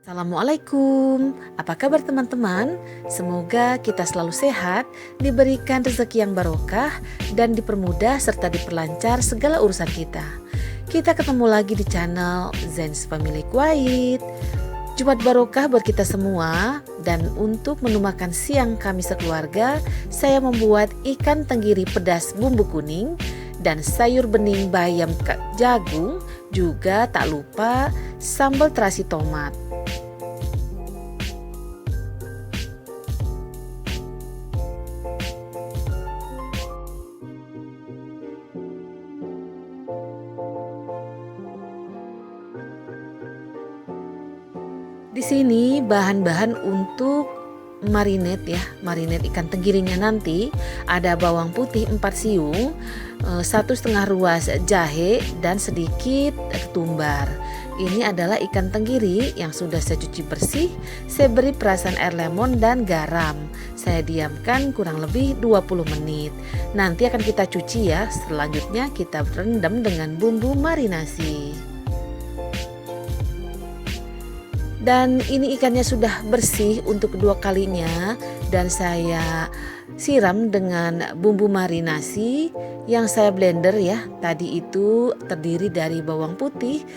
Assalamualaikum, apa kabar teman-teman? Semoga kita selalu sehat, diberikan rezeki yang barokah, dan dipermudah serta diperlancar segala urusan kita. Kita ketemu lagi di channel Zain's Family Kuwait. Jumat barokah buat kita semua, dan untuk menu makan siang kami sekeluarga, saya membuat ikan tenggiri pedas bumbu kuning dan sayur bening bayam jagung, juga tak lupa sambal terasi tomat. Di sini bahan-bahan untuk marinate marinate ikan tenggirinya nanti ada bawang putih 4 siung, 1,5 ruas jahe dan sedikit ketumbar. Ini adalah ikan tenggiri yang sudah saya cuci bersih, saya beri perasan air lemon dan garam. Saya diamkan kurang lebih 20 menit. Nanti akan kita cuci ya, selanjutnya kita rendam dengan bumbu marinasi. Dan ini ikannya sudah bersih untuk kedua kalinya, dan saya siram dengan bumbu marinasi yang saya blender ya. Tadi itu terdiri dari bawang putih,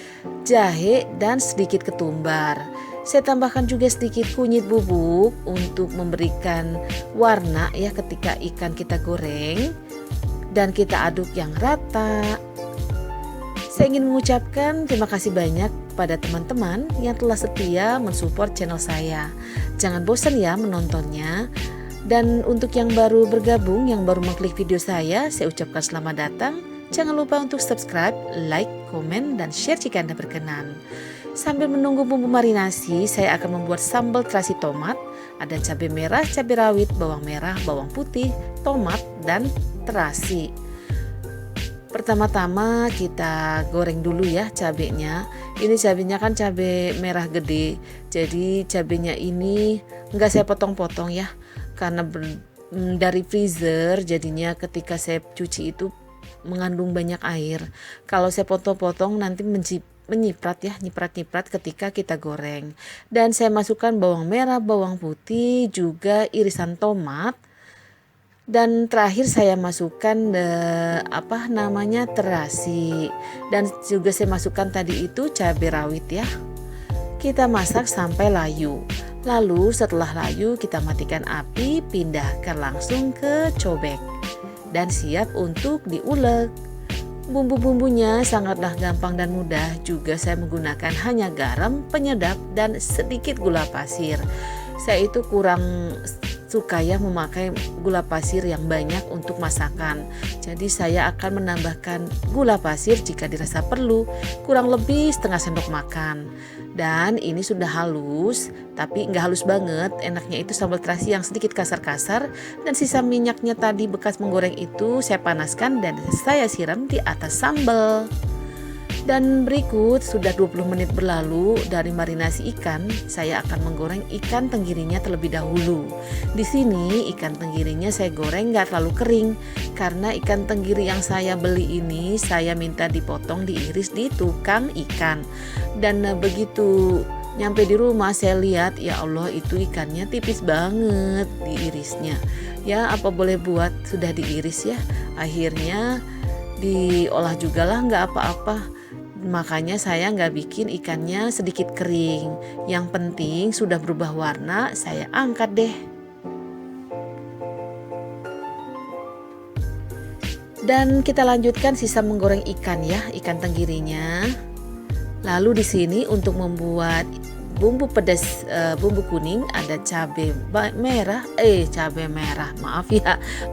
jahe dan sedikit ketumbar. Saya tambahkan juga sedikit kunyit bubuk untuk memberikan warna ya ketika ikan kita goreng, dan kita aduk yang rata. Saya ingin mengucapkan terima kasih banyak pada teman-teman yang telah setia mensupport channel saya. Jangan bosan ya menontonnya. Dan untuk yang baru bergabung, yang baru mengklik video saya ucapkan selamat datang. Jangan lupa untuk subscribe, like, komen, dan share jika Anda berkenan. Sambil menunggu bumbu marinasi, saya akan membuat sambal terasi tomat. Ada cabai merah, cabai rawit, bawang merah, bawang putih, tomat, dan terasi. Pertama-tama kita goreng dulu ya cabenya. Ini cabenya kan cabai merah gede, jadi cabenya ini enggak saya potong-potong ya, karena dari freezer, jadinya ketika saya cuci itu mengandung banyak air. Kalau saya potong-potong nanti nyiprat ketika kita goreng. Dan saya masukkan bawang merah, bawang putih, juga irisan tomat. Dan terakhir saya masukkan terasi, dan juga saya masukkan tadi itu cabai rawit ya. Kita masak sampai layu. Lalu setelah layu kita matikan api, pindahkan langsung ke cobek dan siap untuk diulek. Bumbu-bumbunya sangatlah gampang dan mudah. Juga saya menggunakan hanya garam, penyedap, dan sedikit gula pasir. Saya itu kurang suka ya memakai gula pasir yang banyak untuk masakan. Jadi saya akan menambahkan gula pasir jika dirasa perlu, kurang lebih setengah sendok makan. Dan ini sudah halus, tapi nggak halus banget. Enaknya itu sambal terasi yang sedikit kasar-kasar, dan sisa minyaknya tadi bekas menggoreng itu saya panaskan dan saya siram di atas sambal. Dan berikut sudah 20 menit berlalu dari marinasi ikan, saya akan menggoreng ikan tenggirinya terlebih dahulu. Di sini ikan tenggirinya saya goreng nggak terlalu kering, karena ikan tenggiri yang saya beli ini saya minta dipotong, diiris di tukang ikan. Dan begitu nyampe di rumah saya lihat, ya Allah itu ikannya tipis banget diirisnya. Ya apa boleh buat, sudah diiris ya. Akhirnya diolah juga lah, nggak apa-apa. Makanya saya nggak bikin ikannya sedikit kering. Yang penting sudah berubah warna, saya angkat deh. Dan kita lanjutkan sisa menggoreng ikan ya, ikan tenggirinya. Lalu di sini untuk membuat bumbu pedas bumbu kuning ada cabai merah,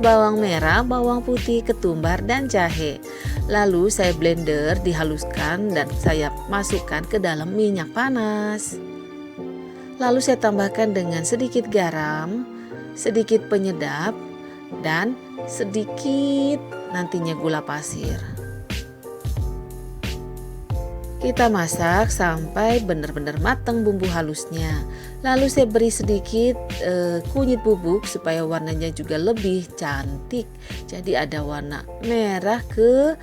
bawang merah, bawang putih, ketumbar, dan jahe. Lalu saya blender, dihaluskan, dan saya masukkan ke dalam minyak panas. Lalu saya tambahkan dengan sedikit garam, sedikit penyedap, dan sedikit nantinya gula pasir. Kita masak sampai benar-benar matang bumbu halusnya. Lalu saya beri sedikit kunyit bubuk supaya warnanya juga lebih cantik. Jadi ada warna merah ke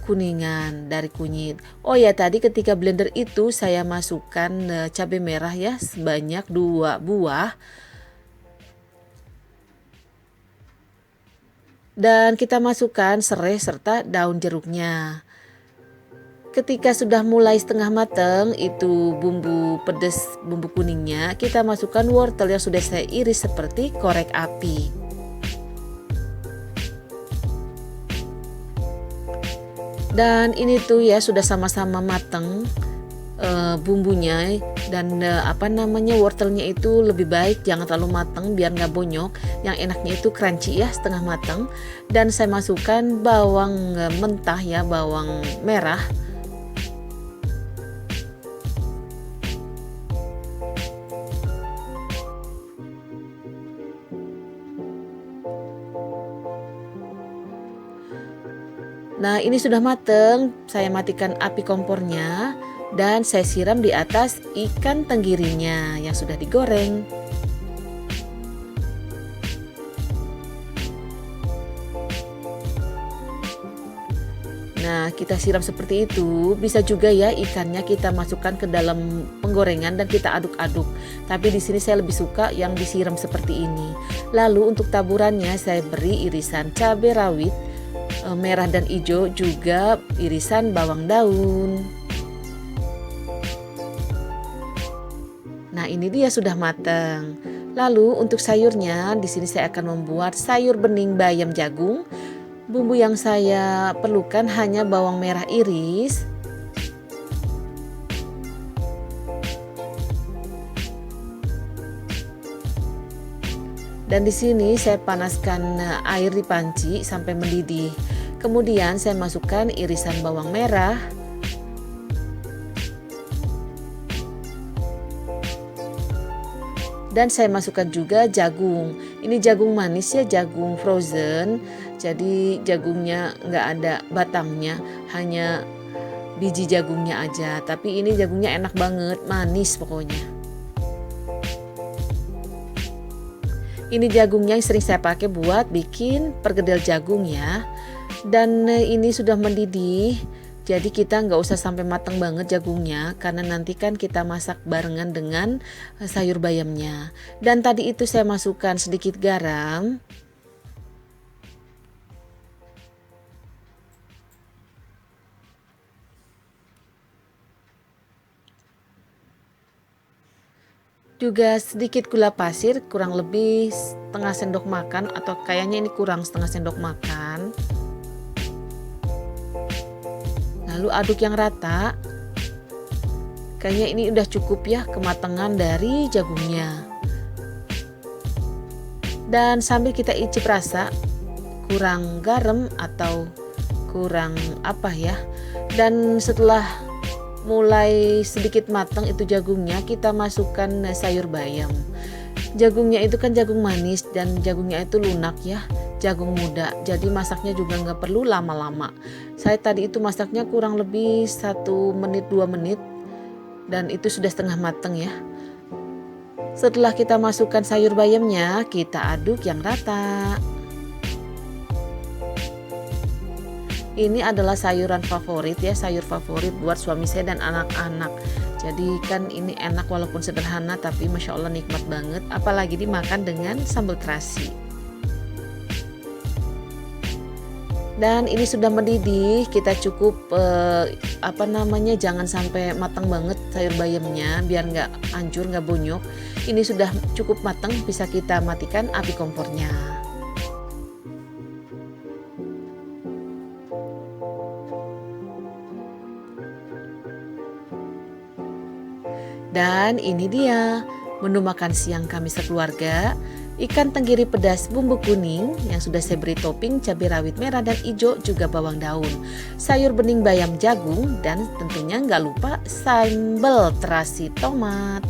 kuningan dari kunyit. Oh ya, tadi ketika blender itu saya masukkan cabai merah ya sebanyak 2 buah. Dan kita masukkan serai serta daun jeruknya. Ketika sudah mulai setengah matang itu bumbu pedas, bumbu kuningnya, kita masukkan wortel yang sudah saya iris seperti korek api. Dan ini tuh ya sudah sama-sama matang bumbunya dan wortelnya itu lebih baik jangan terlalu matang biar nggak bonyok. Yang enaknya itu crunchy ya, setengah matang. Dan saya masukkan bawang mentah ya, bawang merah. Nah, ini sudah mateng, saya matikan api kompornya dan saya siram di atas ikan tenggirinya yang sudah digoreng. Nah, kita siram seperti itu. Bisa juga ya ikannya kita masukkan ke dalam penggorengan dan kita aduk-aduk. Tapi di sini saya lebih suka yang disiram seperti ini. Lalu untuk taburannya saya beri irisan cabai rawit merah dan hijau, juga irisan bawang daun. Nah, ini dia sudah matang. Lalu untuk sayurnya di sini saya akan membuat sayur bening bayam jagung. Bumbu yang saya perlukan hanya bawang merah iris, dan di sini saya panaskan air di panci sampai mendidih. Kemudian saya masukkan irisan bawang merah, dan saya masukkan juga jagung. Ini jagung manis ya, jagung frozen. Jadi jagungnya nggak ada batangnya, hanya biji jagungnya aja. Tapi ini jagungnya enak banget, manis pokoknya. Ini jagungnya yang sering saya pakai buat bikin perkedel jagung ya. Dan ini sudah mendidih. Jadi kita nggak usah sampai matang banget jagungnya, karena nanti kan kita masak barengan dengan sayur bayamnya. Dan tadi itu saya masukkan sedikit garam. Juga sedikit gula pasir, kurang lebih setengah sendok makan, atau kayaknya ini kurang setengah sendok makan. Lalu aduk yang rata. Kayaknya ini udah cukup ya kematangan dari jagungnya. Dan sambil kita icip rasa kurang garam atau kurang apa ya. Dan setelah mulai sedikit matang itu jagungnya, kita masukkan sayur bayam. Jagungnya itu kan jagung manis dan jagungnya itu lunak ya, jagung muda. Jadi masaknya juga nggak perlu lama-lama. Saya tadi itu masaknya kurang lebih 1 menit 2 menit dan itu sudah setengah matang ya. Setelah kita masukkan sayur bayamnya, kita aduk yang rata. Ini adalah sayuran favorit ya, sayur favorit buat suami saya dan anak-anak. Jadi kan ini enak walaupun sederhana, tapi Masya Allah nikmat banget. Apalagi dimakan dengan sambal terasi. Dan ini sudah mendidih, kita cukup jangan sampai matang banget sayur bayamnya, biar nggak hancur, nggak bonyok. Ini sudah cukup matang, bisa kita matikan api kompornya. Dan ini dia menu makan siang kami sekeluarga. Ikan tenggiri pedas bumbu kuning yang sudah saya beri topping cabai rawit merah dan hijau, juga bawang daun. Sayur bening bayam jagung, dan tentunya nggak lupa sambal terasi tomat.